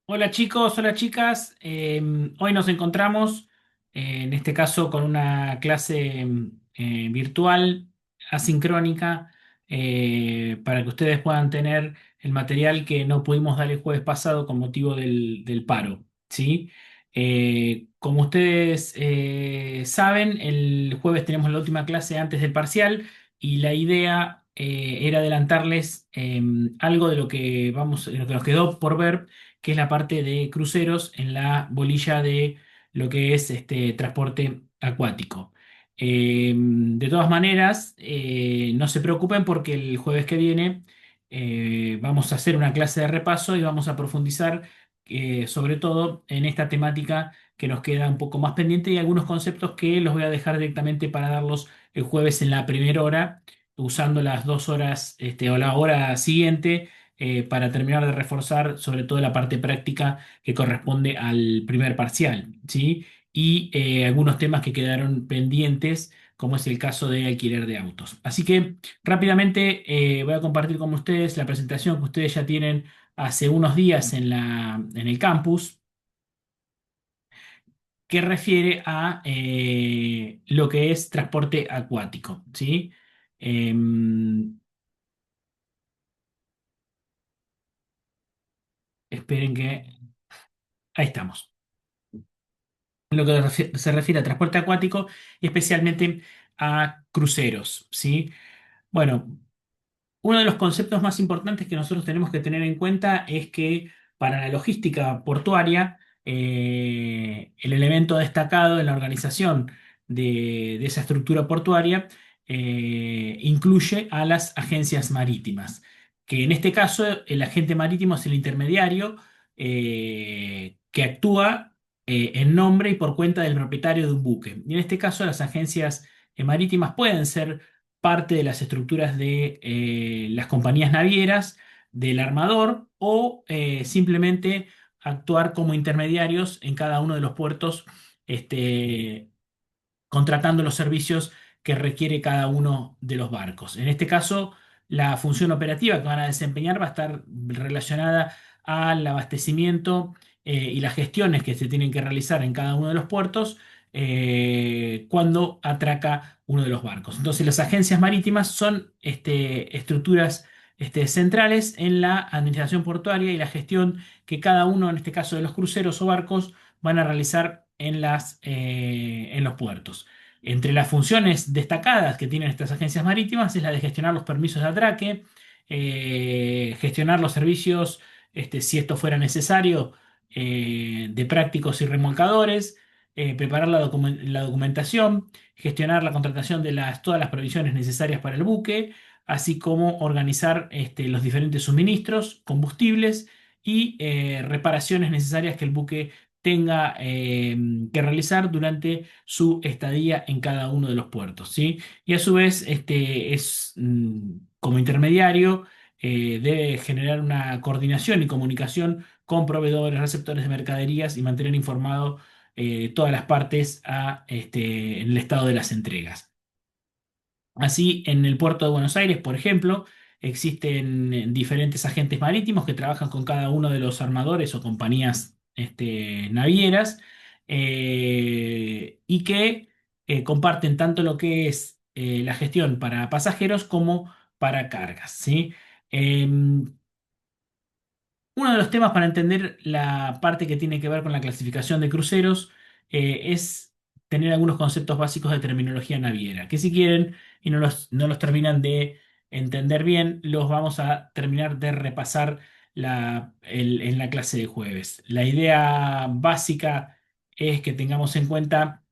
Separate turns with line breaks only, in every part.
Hola chicos, hola chicas. Hoy nos encontramos, en este caso, con una clase virtual, asincrónica, para que ustedes puedan tener el material que no pudimos dar el jueves pasado con motivo del paro, ¿sí? Como ustedes saben, el jueves tenemos la última clase antes del parcial y la idea era adelantarles algo de lo que nos quedó por ver, que es la parte de cruceros en la bolilla de lo que es este transporte acuático. De todas maneras, no se preocupen porque el jueves que viene vamos a hacer una clase de repaso y vamos a profundizar sobre todo en esta temática que nos queda un poco más pendiente y algunos conceptos que los voy a dejar directamente para darlos el jueves en la primera hora, usando las 2 horas o la hora siguiente para terminar de reforzar sobre todo la parte práctica que corresponde al primer parcial, ¿sí? Y algunos temas que quedaron pendientes, como es el caso de alquiler de autos. Así que rápidamente voy a compartir con ustedes la presentación que ustedes ya tienen hace unos días en el campus, que refiere a lo que es transporte acuático, ¿sí? Em, esperen que... Ahí estamos. Lo que se refiere a transporte acuático y especialmente a cruceros, ¿sí? Bueno, uno de los conceptos más importantes que nosotros tenemos que tener en cuenta es que para la logística portuaria, el elemento destacado en la organización de esa estructura portuaria incluye a las agencias marítimas, que en este caso el agente marítimo es el intermediario que actúa en nombre y por cuenta del propietario de un buque. Y en este caso las agencias marítimas pueden ser parte de las estructuras de las compañías navieras, del armador o simplemente actuar como intermediarios en cada uno de los puertos, este, contratando los servicios que requiere cada uno de los barcos. En este caso, la función operativa que van a desempeñar va a estar relacionada al abastecimiento y las gestiones que se tienen que realizar en cada uno de los puertos cuando atraca uno de los barcos. Entonces, las agencias marítimas son estructuras centrales en la administración portuaria y la gestión que cada uno, en este caso de los cruceros o barcos, van a realizar en los puertos. Entre las funciones destacadas que tienen estas agencias marítimas es la de gestionar los permisos de atraque, gestionar los servicios, si esto fuera necesario, de prácticos y remolcadores, preparar la documentación, gestionar la contratación de todas las provisiones necesarias para el buque, así como organizar los diferentes suministros, combustibles y reparaciones necesarias que el buque tenga que realizar durante su estadía en cada uno de los puertos, ¿sí? Y a su vez, como intermediario, debe generar una coordinación y comunicación con proveedores, receptores de mercaderías y mantener informado todas las partes en el estado de las entregas. Así, en el puerto de Buenos Aires, por ejemplo, existen diferentes agentes marítimos que trabajan con cada uno de los armadores o compañías navieras y que comparten tanto lo que es la gestión para pasajeros como para cargas, ¿sí? Em, Uno de los temas para entender la parte que tiene que ver con la clasificación de cruceros es tener algunos conceptos básicos de terminología naviera, que si quieren y no los terminan de entender bien, los vamos a terminar de repasar en la clase de jueves. La idea básica es que tengamos en cuenta,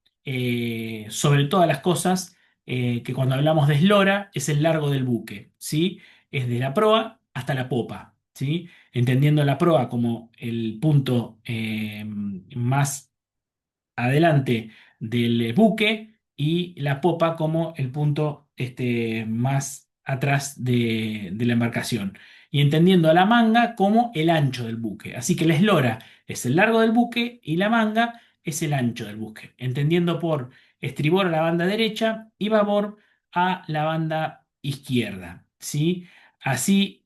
sobre todas las cosas, que cuando hablamos de eslora es el largo del buque, ¿sí? Es de la proa hasta la popa, ¿sí? Entendiendo la proa como el punto más adelante del buque y la popa como el punto más atrás de la embarcación. Y entendiendo a la manga como el ancho del buque. Así que la eslora es el largo del buque y la manga es el ancho del buque. Entendiendo por estribor a la banda derecha y babor a la banda izquierda. ¿Sí? Así,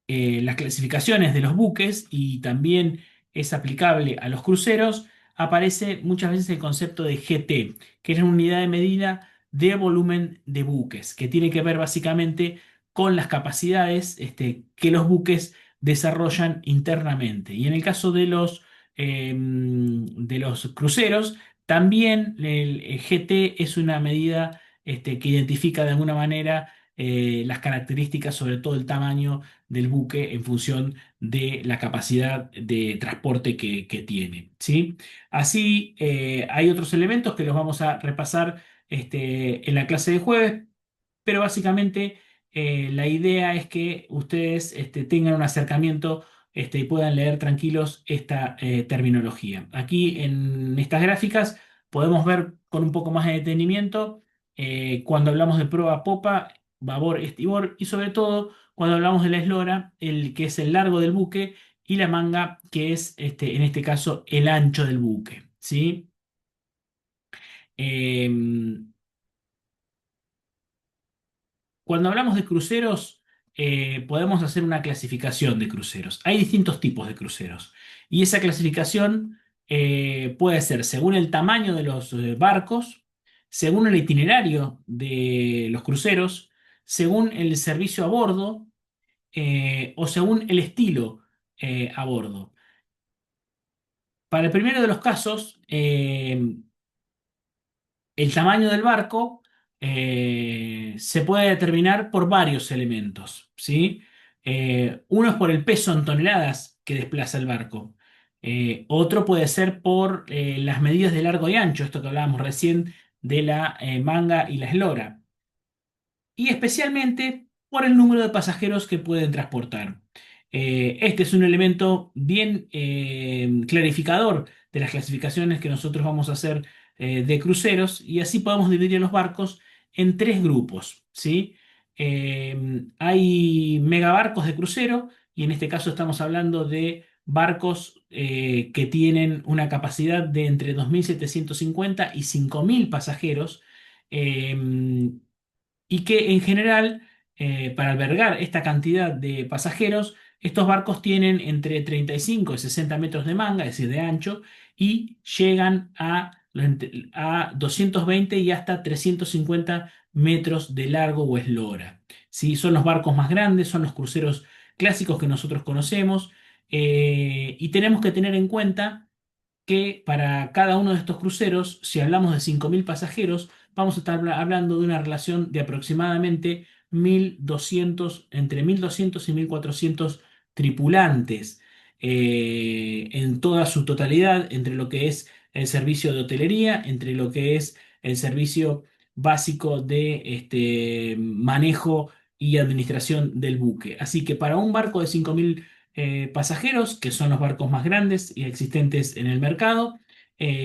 las clasificaciones de los buques y también es aplicable a los cruceros, aparece muchas veces el concepto de GT, que es la unidad de medida de volumen de buques, que tiene que ver básicamente con las capacidades que los buques desarrollan internamente. Y en el caso de los cruceros, también el GT es una medida que identifica de alguna manera las características, sobre todo el tamaño del buque en función de la capacidad de transporte que tiene, ¿sí? Así, hay otros elementos que los vamos a repasar en la clase de jueves, pero básicamente la idea es que ustedes tengan un acercamiento y puedan leer tranquilos esta terminología. Aquí en estas gráficas podemos ver con un poco más de detenimiento cuando hablamos de proa, popa, babor, estribor y sobre todo cuando hablamos de la eslora, el que es el largo del buque y la manga, que es en este caso el ancho del buque, ¿sí? Em, Cuando hablamos de cruceros, podemos hacer una clasificación de cruceros. Hay distintos tipos de cruceros y esa clasificación puede ser según el tamaño de los barcos, según el itinerario de los cruceros, según el servicio a bordo o según el estilo a bordo. Para el primero de los casos, el tamaño del barco se puede determinar por varios elementos, ¿sí? Uno es por el peso en toneladas que desplaza el barco. Otro puede ser por las medidas de largo y ancho, esto que hablábamos recién de la manga y la eslora y especialmente por el número de pasajeros que pueden transportar. Este es un elemento bien clarificador de las clasificaciones que nosotros vamos a hacer de cruceros y así podemos dividir los barcos en tres grupos, ¿sí? Hay megabarcos de crucero y en este caso estamos hablando de barcos que tienen una capacidad de entre 2.750 y 5.000 pasajeros. Y que en general, para albergar esta cantidad de pasajeros, estos barcos tienen entre 35 y 60 metros de manga, es decir, de ancho, y llegan a 220 y hasta 350 metros de largo o eslora. ¿Sí? Son los barcos más grandes, son los cruceros clásicos que nosotros conocemos, y tenemos que tener en cuenta que para cada uno de estos cruceros, si hablamos de 5.000 pasajeros, vamos a estar hablando de una relación de aproximadamente 1.200, entre 1.200 y 1.400 tripulantes en toda su totalidad, entre lo que es el servicio de hotelería, entre lo que es el servicio básico de manejo y administración del buque. Así que para un barco de 5.000 pasajeros, que son los barcos más grandes y existentes en el mercado,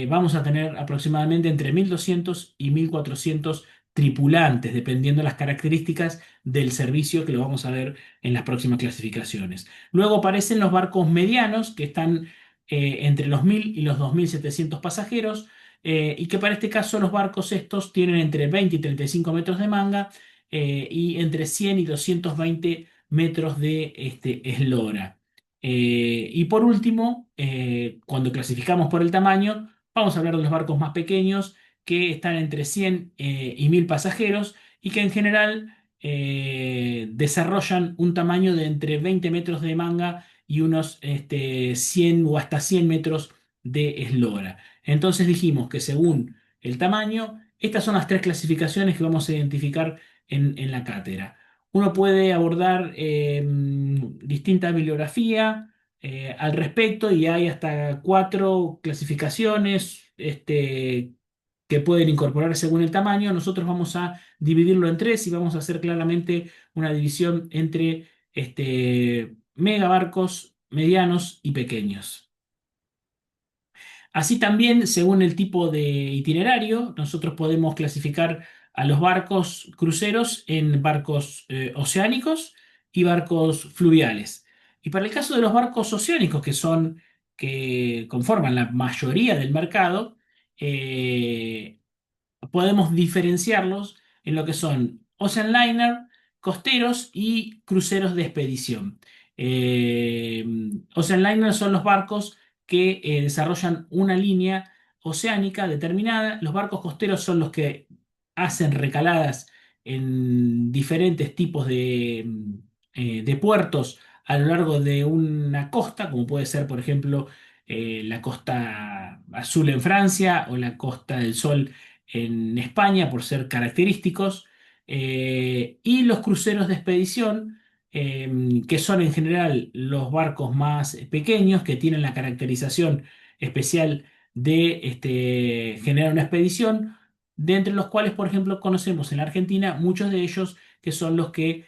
vamos a tener aproximadamente entre 1.200 y 1.400 tripulantes, dependiendo de las características del servicio que lo vamos a ver en las próximas clasificaciones. Luego aparecen los barcos medianos, que están entre los 1.000 y los 2.700 pasajeros, y que para este caso los barcos estos tienen entre 20 y 35 metros de manga y entre 100 y 220 metros de eslora. Y por último, cuando clasificamos por el tamaño, vamos a hablar de los barcos más pequeños que están entre 100 y 1.000 pasajeros y que en general desarrollan un tamaño de entre 20 metros de manga y unos 100 o hasta 100 metros de eslora. Entonces dijimos que según el tamaño, estas son las tres clasificaciones que vamos a identificar en la cátedra. Uno puede abordar distinta bibliografía al respecto y hay hasta cuatro clasificaciones que pueden incorporar según el tamaño. Nosotros vamos a dividirlo en tres y vamos a hacer claramente una división entre megabarcos, medianos y pequeños. Así también, según el tipo de itinerario, nosotros podemos clasificar a los barcos cruceros en barcos oceánicos y barcos fluviales. Y para el caso de los barcos oceánicos, que conforman la mayoría del mercado, eh, podemos diferenciarlos en lo que son ocean liner, costeros y cruceros de expedición. Eh, Ocean Liner son los barcos que desarrollan una línea oceánica determinada. Los barcos costeros son los que hacen recaladas en diferentes tipos de puertos a lo largo de una costa, como puede ser, por ejemplo, la costa azul en Francia o la costa del Sol en España, por ser característicos. Y los cruceros de expedición, que son en general los barcos más pequeños, que tienen la caracterización especial de generar una expedición, de entre los cuales, por ejemplo, conocemos en la Argentina muchos de ellos que son los que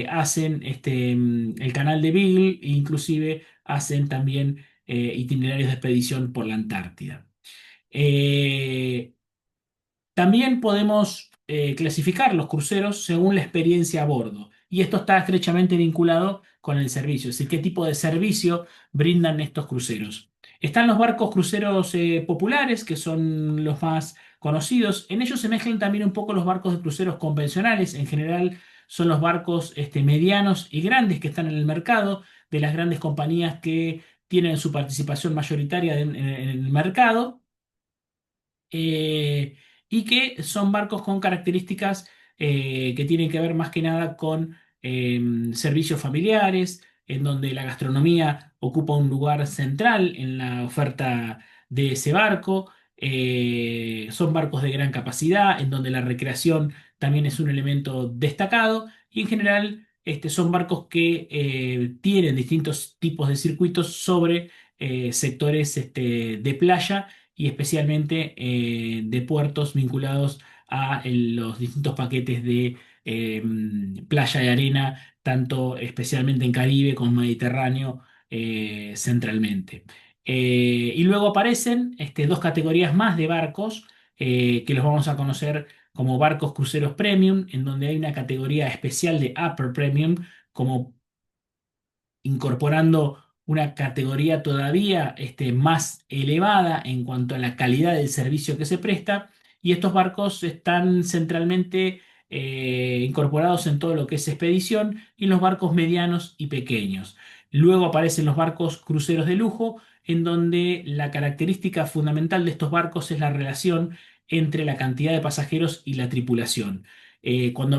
hacen el canal de Beagle e inclusive hacen también itinerarios de expedición por la Antártida. Eh, También podemos clasificar los cruceros según la experiencia a bordo, y esto está estrechamente vinculado con el servicio, es decir, qué tipo de servicio brindan estos cruceros. Están los barcos cruceros populares, que son los más conocidos. En ellos se mezclan también un poco los barcos de cruceros convencionales. En general son los barcos medianos y grandes que están en el mercado, de las grandes compañías que tienen su participación mayoritaria en el mercado, eh, y que son barcos con características que tienen que ver más que nada con servicios familiares, en donde la gastronomía ocupa un lugar central en la oferta de ese barco. Son barcos de gran capacidad, en donde la recreación también es un elemento destacado, y en general son barcos que tienen distintos tipos de circuitos sobre sectores de playa, y especialmente de puertos vinculados a los distintos paquetes de playa y arena, tanto especialmente en Caribe como Mediterráneo centralmente. Y luego aparecen dos categorías más de barcos, que los vamos a conocer como barcos cruceros premium, en donde hay una categoría especial de upper premium, como incorporando una categoría todavía más elevada en cuanto a la calidad del servicio que se presta, y estos barcos están centralmente incorporados en todo lo que es expedición y en los barcos medianos y pequeños. Luego aparecen los barcos cruceros de lujo, en donde la característica fundamental de estos barcos es la relación entre la cantidad de pasajeros y la tripulación. Cuando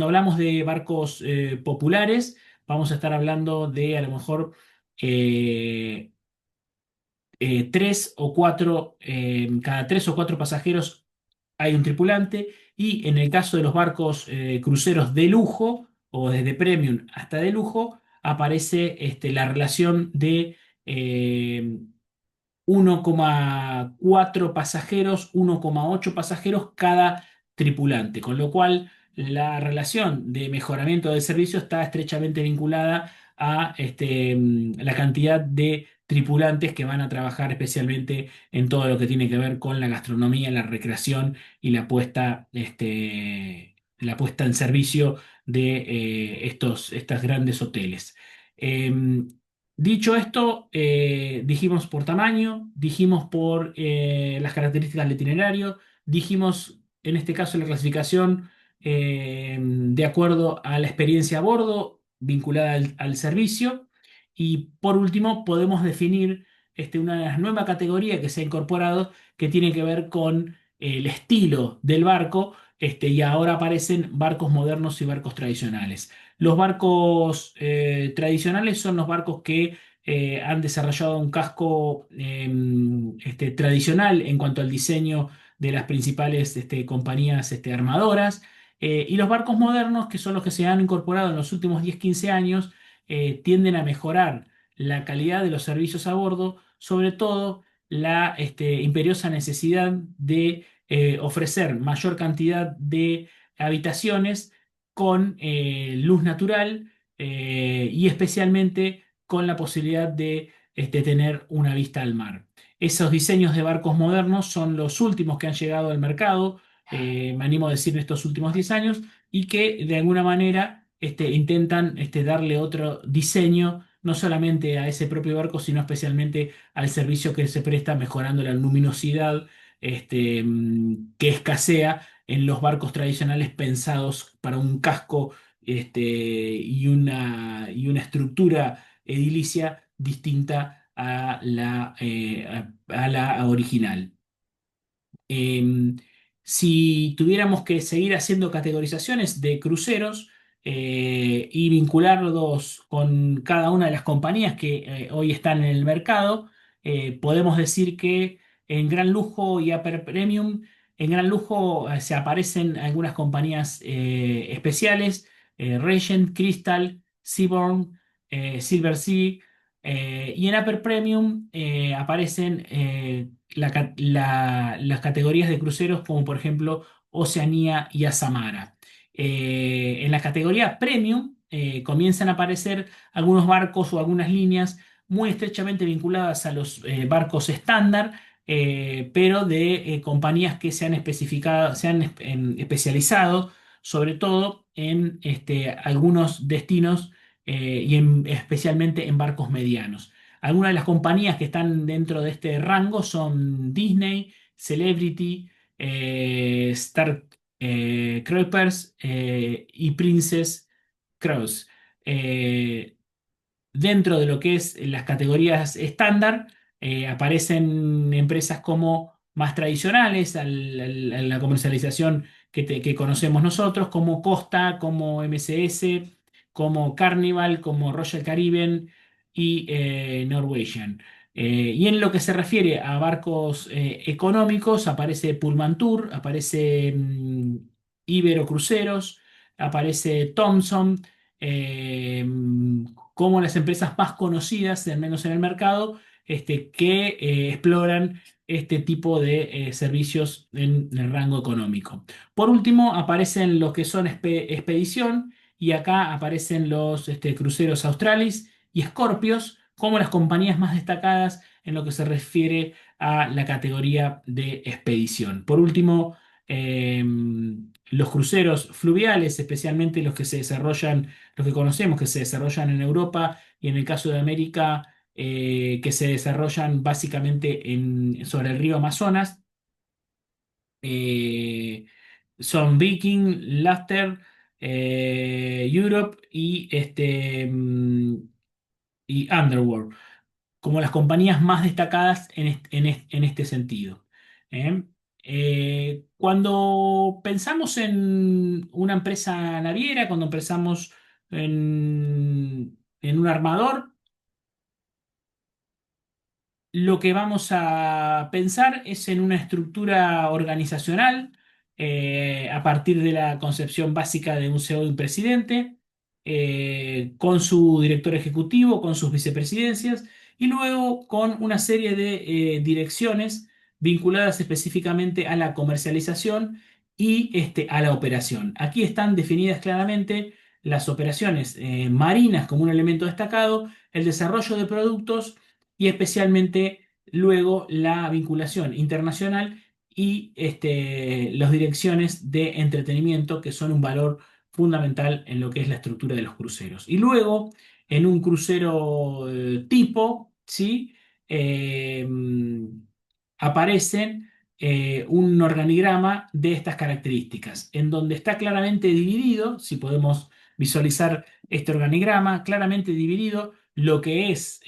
hablamos de barcos populares, vamos a estar hablando de a lo mejor eh, tres o cuatro, cada tres o cuatro pasajeros hay un tripulante, y en el caso de los barcos cruceros de lujo o desde premium hasta de lujo, aparece la relación de 1,4 pasajeros, 1,8 pasajeros cada tripulante, con lo cual la relación de mejoramiento del servicio está estrechamente vinculada a la cantidad de tripulantes que van a trabajar especialmente en todo lo que tiene que ver con la gastronomía, la recreación y la puesta en servicio de estos grandes hoteles. Em, Dicho esto, dijimos por tamaño, dijimos por las características del itinerario, dijimos en este caso la clasificación de acuerdo a la experiencia a bordo vinculada al servicio, y por último podemos definir una nueva categoría que se ha incorporado, que tiene que ver con el estilo del barco, y ahora aparecen barcos modernos y barcos tradicionales. Los barcos tradicionales son los barcos que han desarrollado un casco tradicional en cuanto al diseño de las principales compañías armadoras. Y los barcos modernos, que son los que se han incorporado en los últimos 10-15 años, tienden a mejorar la calidad de los servicios a bordo, sobre todo la imperiosa necesidad de ofrecer mayor cantidad de habitaciones con luz natural, y especialmente con la posibilidad de tener una vista al mar. Esos diseños de barcos modernos son los últimos que han llegado al mercado, me animo a decir en estos últimos 10 años, y que de alguna manera intentan darle otro diseño, no solamente a ese propio barco, sino especialmente al servicio que se presta, mejorando la luminosidad que escasea en los barcos tradicionales pensados para un casco y una estructura edilicia distinta a la original. Em, si tuviéramos que seguir haciendo categorizaciones de cruceros y vincularlos con cada una de las compañías que hoy están en el mercado, podemos decir que en gran lujo y upper premium, en gran lujo se aparecen algunas compañías especiales, Regent, Crystal, Seabourn, Silversea, y en upper premium aparecen las categorías de cruceros como por ejemplo Oceanía y Azamara. En la categoría Premium comienzan a aparecer algunos barcos o algunas líneas muy estrechamente vinculadas a los barcos estándar, pero de compañías que se han especificado, especializado sobre todo en algunos destinos especialmente en barcos medianos. Algunas de las compañías que están dentro de este rango son Disney, Celebrity, Star Cruisers y Princess Cruise. Eh, Dentro de lo que es las categorías estándar, aparecen empresas como más tradicionales a la comercialización que conocemos nosotros, como Costa, como MSS, como Carnival, como Royal Caribbean y Norwegian. Y en lo que se refiere a barcos económicos, aparece Pullman Tour, aparece Ibero Cruceros, aparece Thomson, eh, como las empresas más conocidas, al menos en el mercado, que exploran este tipo de servicios en el rango económico. Por último, aparecen los que son expedición y acá aparecen los cruceros Australis y Scorpios como las compañías más destacadas en lo que se refiere a la categoría de expedición. Por último, los cruceros fluviales, especialmente los que se desarrollan, los que conocemos que se desarrollan en Europa y en el caso de América, que se desarrollan básicamente sobre el río Amazonas, eh, son Viking, Luster, Europe y Underworld como las compañías más destacadas en este sentido. ¿Eh? Cuando pensamos en una empresa naviera, cuando pensamos en un armador, lo que vamos a pensar es en una estructura organizacional a partir de la concepción básica de un CEO y un presidente, con su director ejecutivo, con sus vicepresidencias y luego con una serie de direcciones vinculadas específicamente a la comercialización y a la operación. Aquí están definidas claramente las operaciones marinas como un elemento destacado, el desarrollo de productos y especialmente luego la vinculación internacional y las direcciones de entretenimiento que son un valor fundamental en lo que es la estructura de los cruceros. Y luego, en un crucero tipo, ¿sí? Eh, Aparecen un organigrama de estas características, en donde está claramente dividido, si podemos visualizar este organigrama, claramente dividido lo que es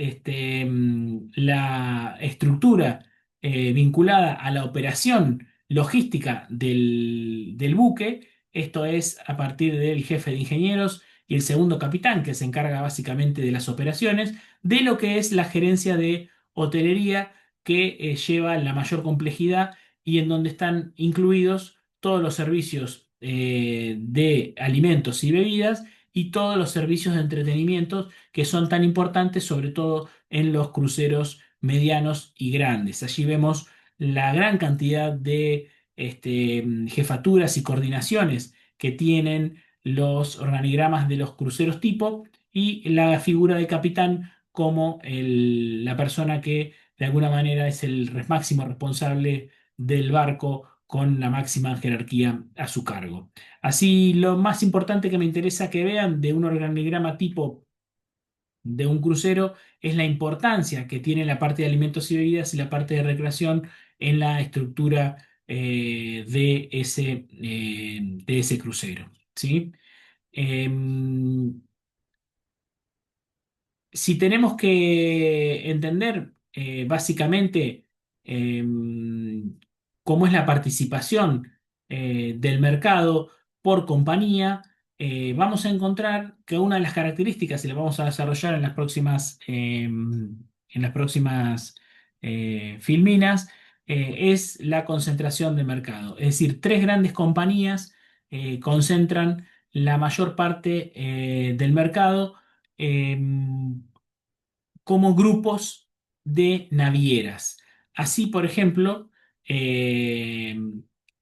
la estructura vinculada a la operación logística del buque, esto es a partir del jefe de ingenieros y el segundo capitán, que se encarga básicamente de las operaciones, de lo que es la gerencia de hotelería, que lleva la mayor complejidad y en donde están incluidos todos los servicios de alimentos y bebidas y todos los servicios de entretenimiento que son tan importantes, sobre todo en los cruceros medianos y grandes. Allí vemos la gran cantidad de jefaturas y coordinaciones que tienen los organigramas de los cruceros tipo y la figura de capitán como la persona que de alguna manera es el máximo responsable del barco con la máxima jerarquía a su cargo. Así, lo más importante que me interesa que vean de un organigrama tipo de un crucero es la importancia que tiene la parte de alimentos y bebidas y la parte de recreación en la estructura de ese crucero. ¿Sí? Em, Si tenemos que entender básicamente eh, cómo es la participación del mercado por compañía, vamos a encontrar que una de las características, y la vamos a desarrollar en las próximas filminas, es la concentración de mercado. Es decir, tres grandes compañías concentran la mayor parte del mercado eh, como grupos de navieras. Así, por ejemplo, eh,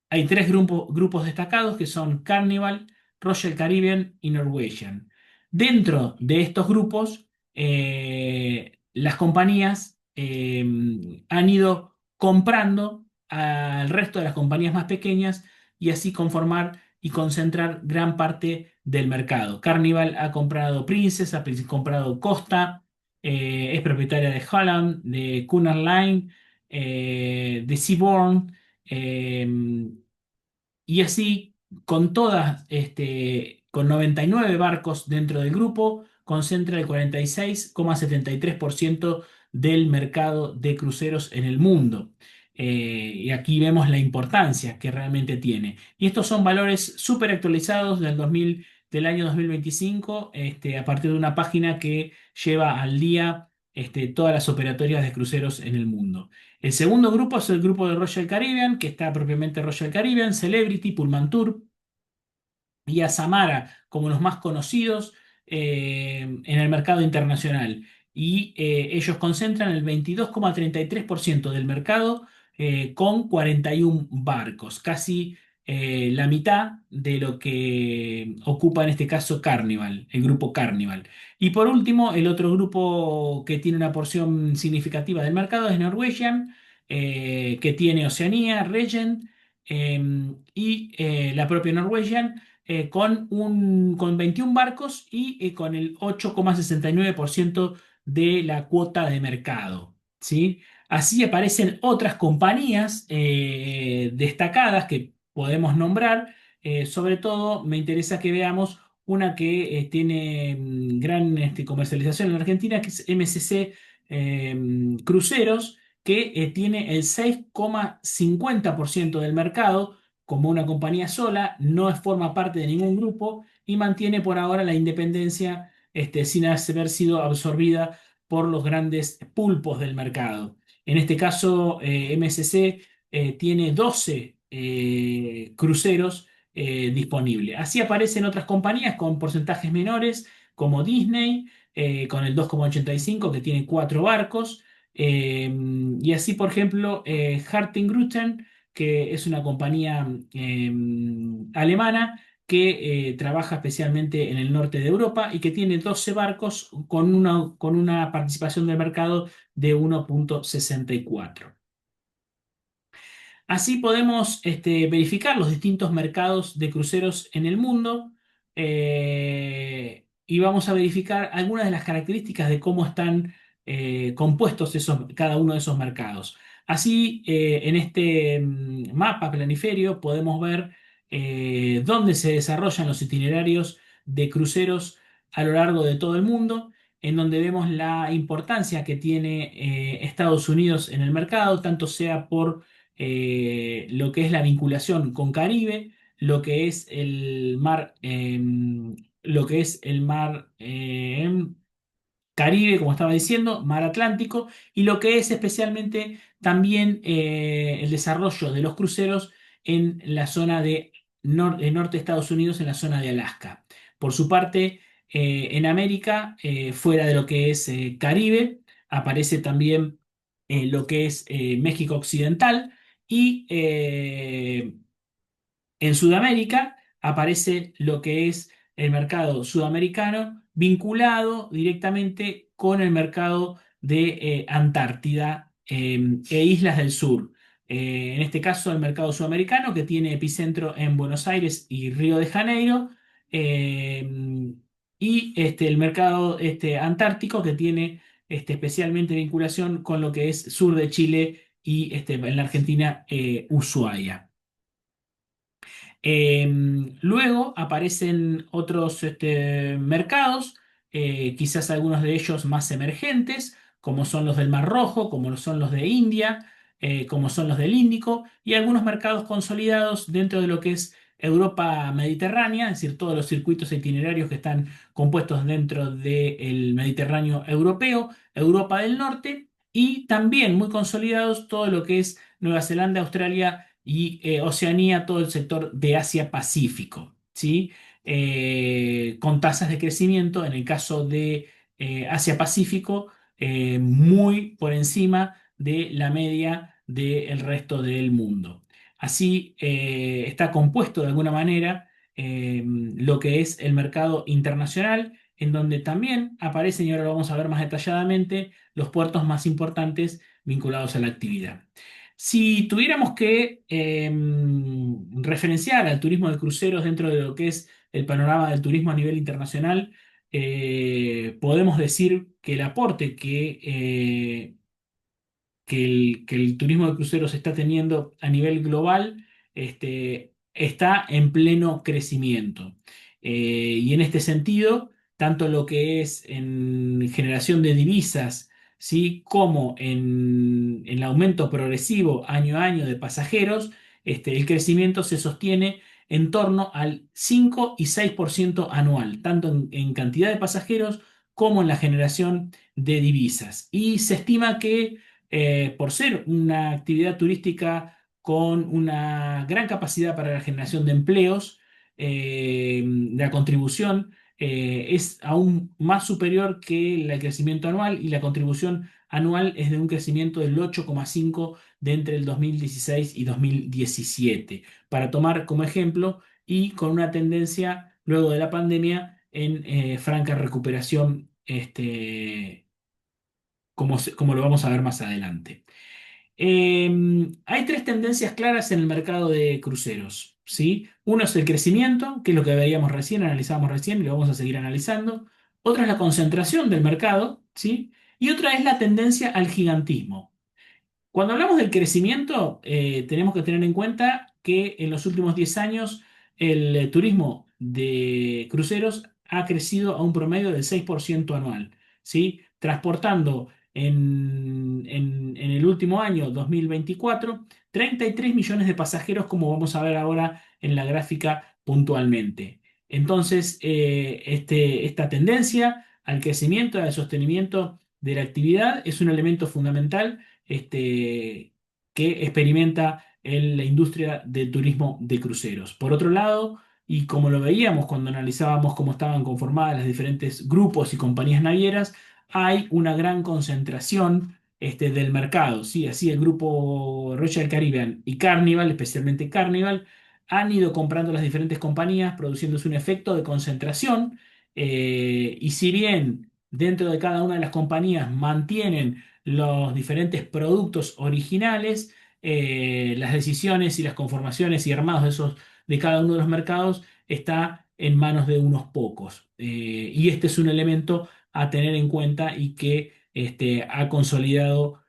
hay tres grupos destacados que son Carnival, Royal Caribbean y Norwegian. Dentro de estos grupos, las compañías han ido comprando al resto de las compañías más pequeñas y así conformar y concentrar gran parte del mercado. Carnival ha comprado Princess, ha comprado Costa, es propietaria de Holland, de Cunard Line, de Seabourn, eh, y así, con todas, con 99 barcos dentro del grupo, concentra el 46,73% del mercado de cruceros en el mundo. Y aquí vemos la importancia que realmente tiene. Y estos son valores súper actualizados del año 2025, a partir de una página que lleva al día, todas las operatorias de cruceros en el mundo. El segundo grupo es el grupo de Royal Caribbean, que está propiamente Royal Caribbean, Celebrity, Pullmantur y a Samara como los más conocidos en el mercado internacional. Y ellos concentran el 22,33% del mercado con 41 barcos, casi la mitad de lo que ocupa en este caso Carnival, el grupo Carnival. Y por último, el otro grupo que tiene una porción significativa del mercado es Norwegian, que tiene Oceanía, Regent y la propia Norwegian con 21 barcos y con el 8,69% de la cuota de mercado. ¿Sí? Así aparecen otras compañías destacadas que podemos nombrar. Sobre todo me interesa que veamos una que tiene gran comercialización en Argentina, que es MSC Cruceros, que tiene el 6,50% del mercado como una compañía sola, no forma parte de ningún grupo y mantiene por ahora la independencia, sin haber sido absorbida por los grandes pulpos del mercado. En este caso, MSC tiene 12 cruceros disponibles. Así aparecen otras compañías con porcentajes menores, como Disney, con el 2,85, que tiene 4 barcos. Y así, por ejemplo, Harting-Grütten, que es una compañía alemana que trabaja especialmente en el norte de Europa y que tiene 12 barcos con una participación del mercado de 1,64. Así podemos verificar los distintos mercados de cruceros en el mundo y vamos a verificar algunas de las características de cómo están compuestos cada uno de esos mercados. Así, en este mapa planiferio podemos ver dónde se desarrollan los itinerarios de cruceros a lo largo de todo el mundo, en donde vemos la importancia que tiene Estados Unidos en el mercado, tanto sea por lo que es la vinculación con Caribe, lo que es el mar Caribe, como estaba diciendo, mar Atlántico, y lo que es especialmente también el desarrollo de los cruceros en la zona de norte de Estados Unidos, en la zona de Alaska. Por su parte, en América, fuera de lo que es Caribe, aparece también lo que es México Occidental y en Sudamérica aparece lo que es el mercado sudamericano vinculado directamente con el mercado de Antártida e islas del sur. En este caso, el mercado sudamericano que tiene epicentro en Buenos Aires y Río de Janeiro. Y el mercado antártico que tiene especialmente vinculación con lo que es sur de Chile y en la Argentina, Ushuaia. Luego aparecen otros mercados quizás algunos de ellos más emergentes, como son los del Mar Rojo, como son los de India, como son los del Índico, y algunos mercados consolidados dentro de lo que es Europa mediterránea, es decir, todos los circuitos itinerarios que están compuestos dentro del Mediterráneo europeo, Europa del Norte, y también muy consolidados todo lo que es Nueva Zelanda, Australia y Oceanía, todo el sector de Asia-Pacífico, ¿sí? Con tasas de crecimiento, en el caso de Asia-Pacífico, muy por encima de la media del resto del mundo. Así está compuesto de alguna manera lo que es el mercado internacional, en donde también aparecen, y ahora lo vamos a ver más detalladamente, los puertos más importantes vinculados a la actividad. Si tuviéramos que referenciar al turismo de cruceros dentro de lo que es el panorama del turismo a nivel internacional, podemos decir que el aporte que el turismo de cruceros está teniendo a nivel global, está en pleno crecimiento. Y en este sentido, tanto lo que es en generación de divisas, ¿sí? Como en el aumento progresivo año a año de pasajeros, el crecimiento se sostiene en torno al 5 y 6% anual, tanto en cantidad de pasajeros como en la generación de divisas. Y se estima que por ser una actividad turística con una gran capacidad para la generación de empleos, la contribución es aún más superior que el crecimiento anual, y la contribución anual es de un crecimiento del 8,5 de entre el 2016 y 2017, para tomar como ejemplo, y con una tendencia luego de la pandemia en franca recuperación, como lo vamos a ver más adelante. Hay tres tendencias claras en el mercado de cruceros, ¿sí? Uno es el crecimiento, que es lo que veíamos recién, analizábamos recién y lo vamos a seguir analizando. Otra es la concentración del mercado, ¿sí? Y otra es la tendencia al gigantismo. Cuando hablamos del crecimiento, tenemos que tener en cuenta que en los últimos 10 años el turismo de cruceros ha crecido a un promedio del 6% anual, ¿sí? Transportando en el último año, 2024, 33 millones de pasajeros, como vamos a ver ahora en la gráfica puntualmente. Entonces, esta tendencia al crecimiento, al sostenimiento de la actividad es un elemento fundamental, que experimenta en la industria del turismo de cruceros. Por otro lado, y como lo veíamos cuando analizábamos cómo estaban conformadas las diferentes grupos y compañías navieras, hay una gran concentración del mercado, ¿sí? Así el grupo Royal Caribbean y Carnival, especialmente Carnival, han ido comprando las diferentes compañías, produciéndose un efecto de concentración, y si bien dentro de cada una de las compañías mantienen los diferentes productos originales, las decisiones y las conformaciones y armados de cada uno de los mercados está en manos de unos pocos. Y este es un elemento a tener en cuenta, y que ha consolidado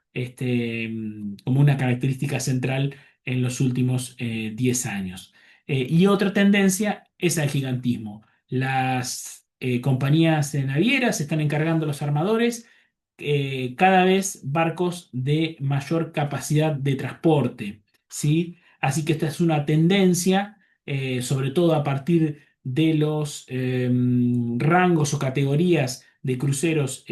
como una característica central en los últimos 10 años. Y otra tendencia es al gigantismo. Las compañías navieras se están encargando, los armadores, cada vez barcos de mayor capacidad de transporte, ¿sí? Así que esta es una tendencia, sobre todo a partir de los rangos o categorías de cruceros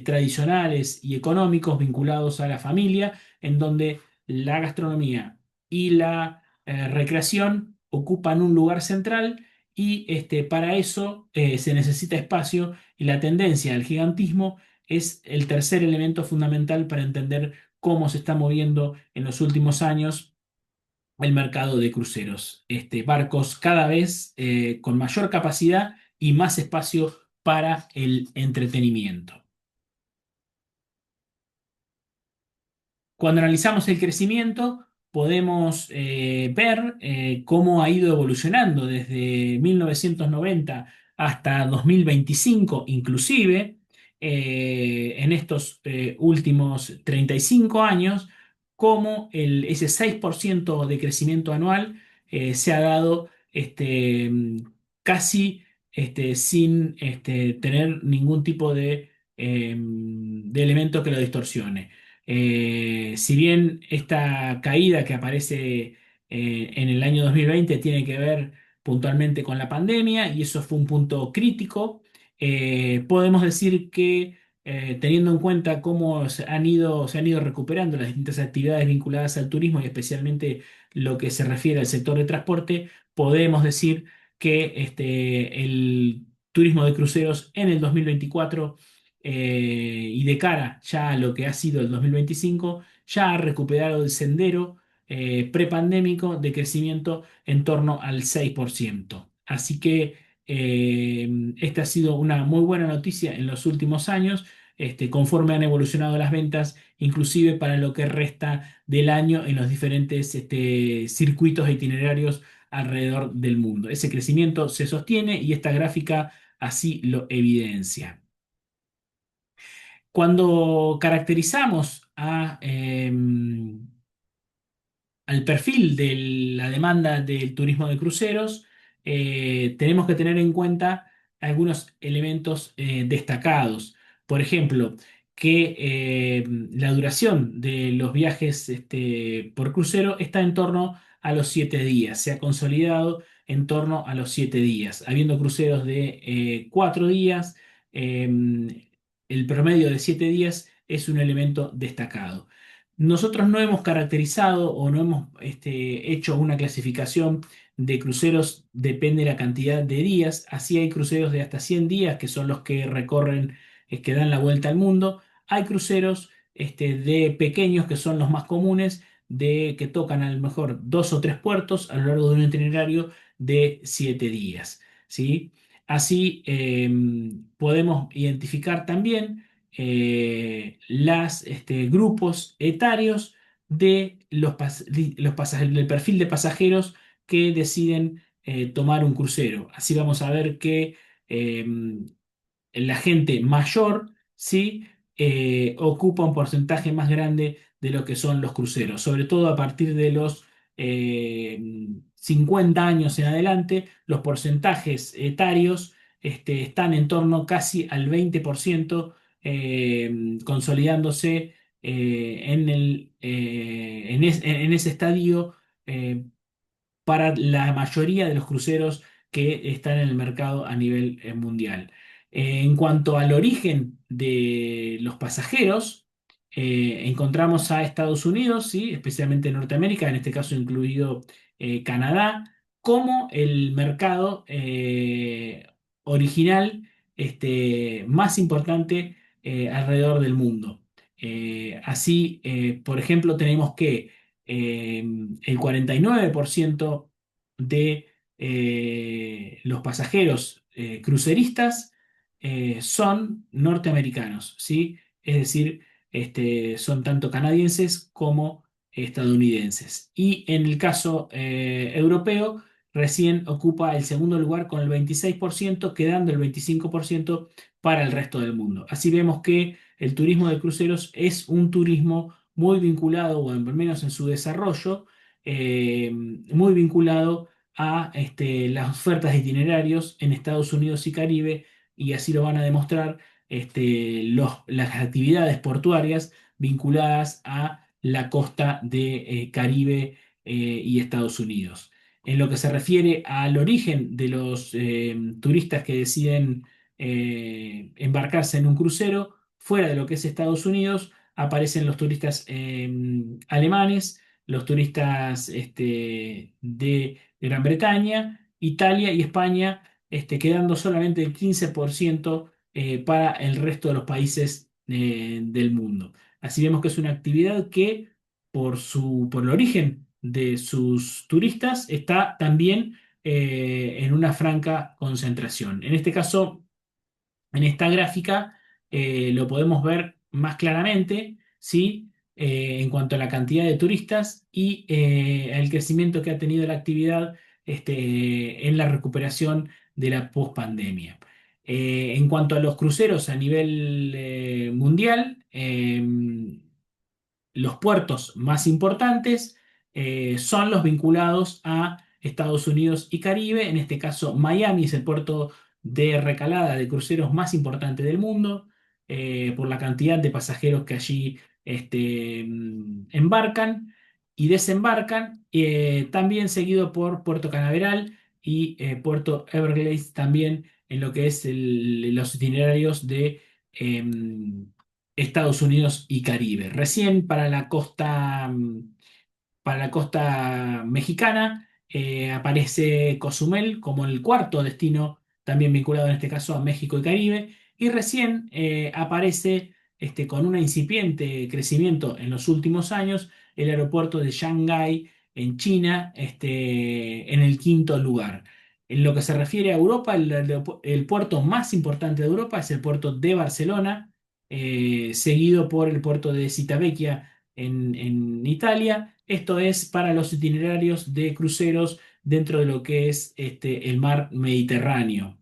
tradicionales y económicos vinculados a la familia, en donde la gastronomía y la recreación ocupan un lugar central, y para eso se necesita espacio, y la tendencia al gigantismo es el tercer elemento fundamental para entender cómo se está moviendo en los últimos años el mercado de cruceros. Barcos cada vez con mayor capacidad y más espacio para el entretenimiento. Cuando analizamos el crecimiento, podemos ver cómo ha ido evolucionando desde 1990 hasta 2025, inclusive en estos últimos 35 años, cómo ese 6% de crecimiento anual se ha dado casi sin tener ningún tipo de elemento que lo distorsione. Si bien esta caída que aparece en el año 2020 tiene que ver puntualmente con la pandemia y eso fue un punto crítico, podemos decir que teniendo en cuenta cómo se han ido recuperando las distintas actividades vinculadas al turismo y especialmente lo que se refiere al sector de transporte, podemos decir que el turismo de cruceros en el 2024 y de cara ya a lo que ha sido el 2025, ya ha recuperado el sendero prepandémico de crecimiento en torno al 6%. Así que esta ha sido una muy buena noticia en los últimos años, conforme han evolucionado las ventas, inclusive para lo que resta del año en los diferentes circuitos e itinerarios alrededor del mundo. Ese crecimiento se sostiene y esta gráfica así lo evidencia. Cuando caracterizamos al perfil de la demanda del turismo de cruceros, tenemos que tener en cuenta algunos elementos destacados. Por ejemplo, que la duración de los viajes por crucero está en torno a los 7 días. Se ha consolidado en torno a los 7 días, habiendo cruceros de 4 días. El promedio de 7 días es un elemento destacado. Nosotros no hemos caracterizado o no hemos hecho una clasificación de cruceros, depende de la cantidad de días. Así hay cruceros de hasta 100 días, que son los que recorren, que dan la vuelta al mundo. Hay cruceros de pequeños, que son los más comunes, de que tocan a lo mejor 2 o 3 puertos a lo largo de un itinerario de 7 días. ¿Sí? Así podemos identificar también grupos etarios de del perfil de pasajeros que deciden tomar un crucero. Así vamos a ver que eh, la gente mayor, ¿sí? Ocupa un porcentaje más grande de lo que son los cruceros, sobre todo a partir de los 50 años en adelante, los porcentajes etarios están en torno casi al 20%, consolidándose en ese estadio para la mayoría de los cruceros que están en el mercado a nivel mundial. En cuanto al origen de los pasajeros, encontramos a Estados Unidos, ¿sí? Especialmente Norteamérica, en este caso incluido Canadá, como el mercado original más importante alrededor del mundo. Así, por ejemplo, tenemos que eh, el 49% de los pasajeros cruceristas son norteamericanos, ¿sí? Es decir, son tanto canadienses como estadounidenses. Y en el caso europeo, recién ocupa el segundo lugar con el 26%, quedando el 25% para el resto del mundo. Así vemos que el turismo de cruceros es un turismo muy vinculado, o al menos en su desarrollo, muy vinculado a las ofertas de itinerarios en Estados Unidos y Caribe, y así lo van a demostrar las actividades portuarias vinculadas a la costa de Caribe y Estados Unidos. En lo que se refiere al origen de los turistas que deciden embarcarse en un crucero, fuera de lo que es Estados Unidos, aparecen los turistas alemanes, los turistas de Gran Bretaña, Italia y España, quedando solamente el 15% para el resto de los países del mundo. Así vemos que es una actividad que, por el origen de sus turistas, está también en una franca concentración. En este caso, en esta gráfica lo podemos ver más claramente, ¿sí? En cuanto a la cantidad de turistas y el crecimiento que ha tenido la actividad en la recuperación de la pospandemia. En cuanto a los cruceros a nivel mundial, los puertos más importantes son los vinculados a Estados Unidos y Caribe. En este caso, Miami es el puerto de recalada de cruceros más importante del mundo, por la cantidad de pasajeros que allí embarcan y desembarcan, también seguido por Puerto Canaveral y Puerto Everglades también en lo que es los itinerarios de Estados Unidos y Caribe. Recién para la costa mexicana aparece Cozumel como el cuarto destino, también vinculado en este caso a México y Caribe, y recién aparece con un incipiente crecimiento en los últimos años el aeropuerto de Shanghái en China, en el quinto lugar. En lo que se refiere a Europa, el puerto más importante de Europa es el puerto de Barcelona, seguido por el puerto de Civitavecchia en Italia. Esto es para los itinerarios de cruceros dentro de lo que es el mar Mediterráneo.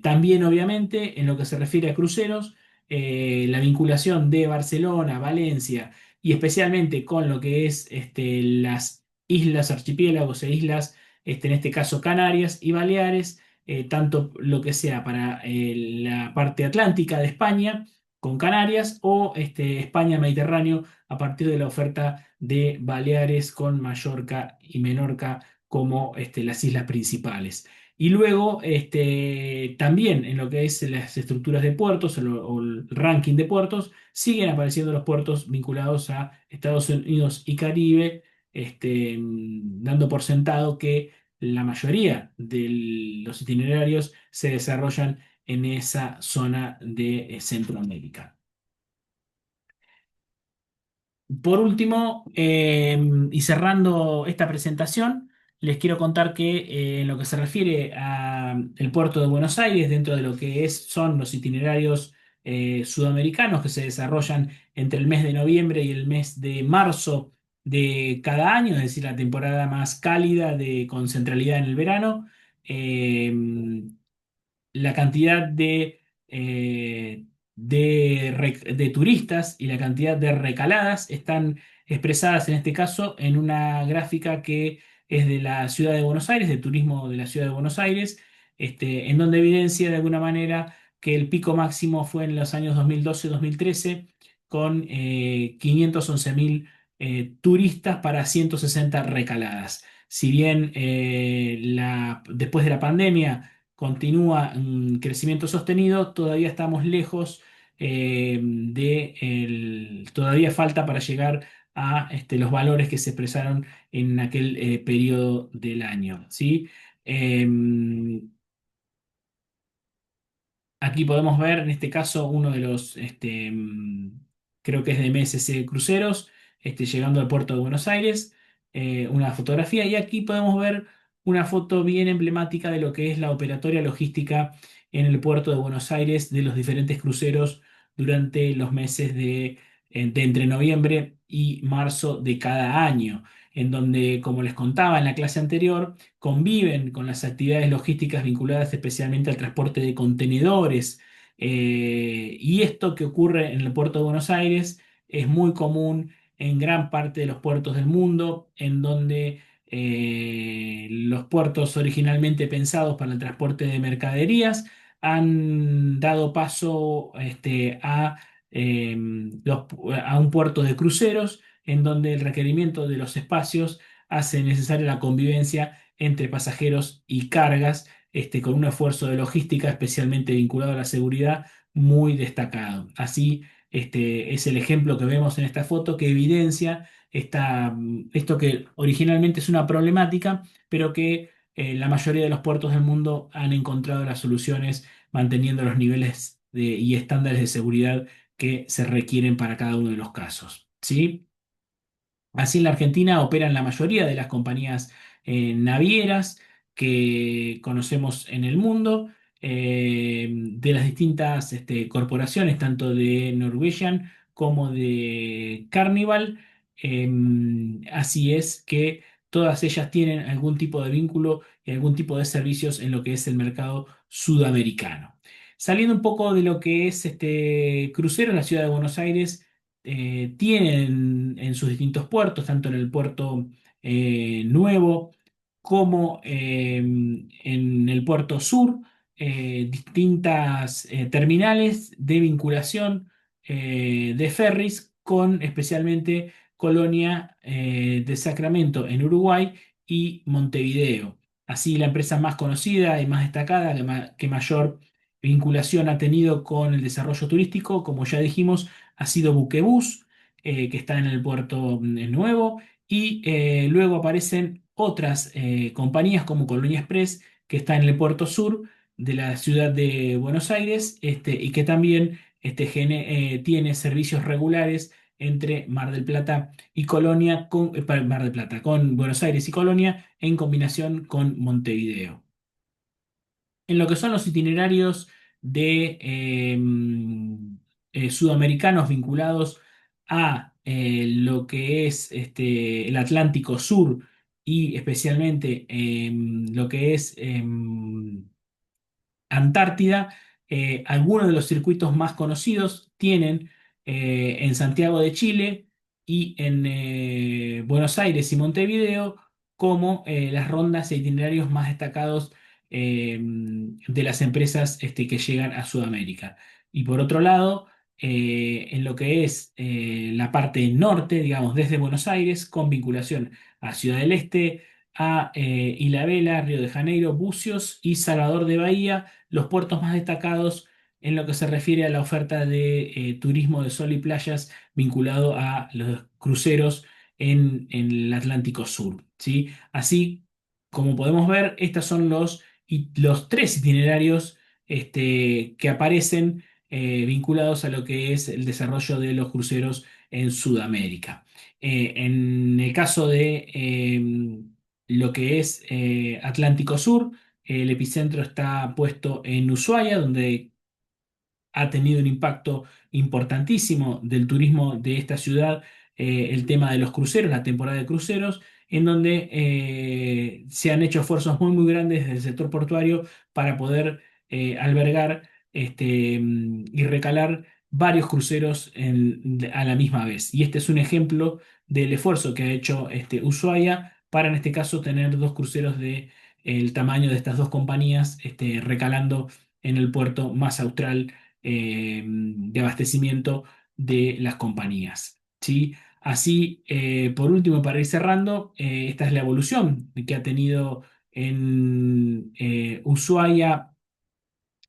También, obviamente, en lo que se refiere a cruceros, la vinculación de Barcelona, Valencia y especialmente con lo que es las islas, archipiélagos e islas, en este caso Canarias y Baleares, tanto lo que sea para la parte atlántica de España con Canarias o España Mediterráneo a partir de la oferta de Baleares con Mallorca y Menorca como las islas principales. Y luego también en lo que es las estructuras de puertos o el ranking de puertos, siguen apareciendo los puertos vinculados a Estados Unidos y Caribe, dando por sentado que la mayoría de los itinerarios se desarrollan en esa zona de Centroamérica. Por último, y cerrando esta presentación, les quiero contar que en lo que se refiere al puerto de Buenos Aires, dentro de lo que son los itinerarios sudamericanos que se desarrollan entre el mes de noviembre y el mes de marzo de cada año, es decir, la temporada más cálida con centralidad en el verano, eh, la cantidad de turistas y la cantidad de recaladas están expresadas en este caso en una gráfica que es de la ciudad de Buenos Aires, de turismo de la ciudad de Buenos Aires, en donde evidencia de alguna manera que el pico máximo fue en los años 2012-2013 con 511.000 turistas para 160 recaladas. Si bien después de la pandemia continúa en crecimiento sostenido, todavía estamos lejos todavía falta para llegar a los valores que se expresaron en aquel periodo del año, ¿sí? Em, Aquí podemos ver, en este caso, uno de los, creo que es de MSC Cruceros, llegando al puerto de Buenos Aires, una fotografía, y aquí podemos ver una foto bien emblemática de lo que es la operatoria logística en el puerto de Buenos Aires de los diferentes cruceros durante los meses de entre noviembre y marzo de cada año, en donde, como les contaba en la clase anterior, conviven con las actividades logísticas vinculadas especialmente al transporte de contenedores. Y esto que ocurre en el puerto de Buenos Aires es muy común en gran parte de los puertos del mundo, en donde los puertos originalmente pensados para el transporte de mercaderías han dado paso eh, a un puerto de cruceros, en donde el requerimiento de los espacios hace necesaria la convivencia entre pasajeros y cargas, con un esfuerzo de logística especialmente vinculado a la seguridad muy destacado. Así, es el ejemplo que vemos en esta foto que evidencia esto que originalmente es una problemática, pero que la mayoría de los puertos del mundo han encontrado las soluciones manteniendo los niveles y estándares de seguridad que se requieren para cada uno de los casos. ¿Sí? Así en la Argentina operan la mayoría de las compañías navieras que conocemos en el mundo, de las distintas corporaciones, tanto de Norwegian como de Carnival. Así es que todas ellas tienen algún tipo de vínculo y algún tipo de servicios en lo que es el mercado sudamericano. Saliendo un poco de lo que es crucero en la ciudad de Buenos Aires, tienen en sus distintos puertos, tanto en el puerto nuevo como en el puerto sur. distintas terminales de vinculación de ferries con especialmente Colonia de Sacramento en Uruguay y Montevideo. Así, la empresa más conocida y más destacada, que mayor vinculación ha tenido con el desarrollo turístico, como ya dijimos, ha sido Buquebus, que está en el puerto nuevo, y luego aparecen otras compañías como Colonia Express, que está en el puerto sur de la ciudad de Buenos Aires, y que también tiene servicios regulares entre Mar del Plata y Colonia, Mar del Plata, con Buenos Aires y Colonia, en combinación con Montevideo. En lo que son los itinerarios de sudamericanos vinculados a lo que es el Atlántico Sur y especialmente lo que es Antártida, algunos de los circuitos más conocidos tienen en Santiago de Chile y en Buenos Aires y Montevideo como las rondas e itinerarios más destacados de las empresas que llegan a Sudamérica. Y por otro lado, en lo que es la parte norte, digamos, desde Buenos Aires, con vinculación a Ciudad del Este, a Ilhabela, Río de Janeiro, Bucios y Salvador de Bahía, los puertos más destacados en lo que se refiere a la oferta de turismo de sol y playas vinculado a los cruceros en el Atlántico Sur, ¿sí? Así como podemos ver, estos son los tres itinerarios que aparecen vinculados a lo que es el desarrollo de los cruceros en Sudamérica. En el caso de lo que es Atlántico Sur, el epicentro está puesto en Ushuaia, donde ha tenido un impacto importantísimo del turismo de esta ciudad, el tema de los cruceros, la temporada de cruceros, en donde se han hecho esfuerzos muy, muy grandes desde el sector portuario para poder albergar y recalar varios cruceros a la misma vez. Y este es un ejemplo del esfuerzo que ha hecho Ushuaia para, en este caso, tener dos cruceros de el tamaño de estas dos compañías recalando en el puerto más austral de abastecimiento de las compañías. ¿Sí? Así, por último, para ir cerrando, esta es la evolución que ha tenido en Ushuaia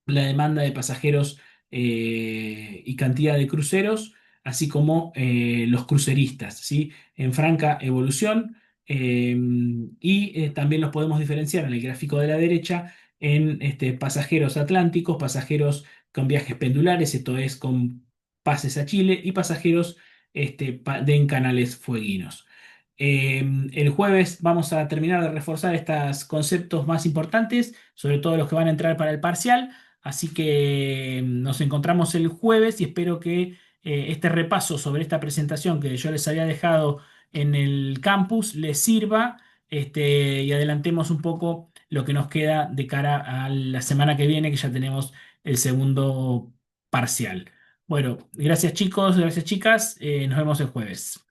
la demanda de pasajeros y cantidad de cruceros, así como los cruceristas, ¿sí? En franca evolución, y también los podemos diferenciar en el gráfico de la derecha en pasajeros atlánticos, pasajeros con viajes pendulares, esto es con pases a Chile, y pasajeros en canales fueguinos. El jueves vamos a terminar de reforzar estos conceptos más importantes, sobre todo los que van a entrar para el parcial. Así que nos encontramos el jueves y espero que este repaso sobre esta presentación que yo les había dejado en el campus les sirva, y adelantemos un poco lo que nos queda de cara a la semana que viene, que ya tenemos el segundo parcial. Bueno, gracias chicos, gracias chicas, nos vemos el jueves.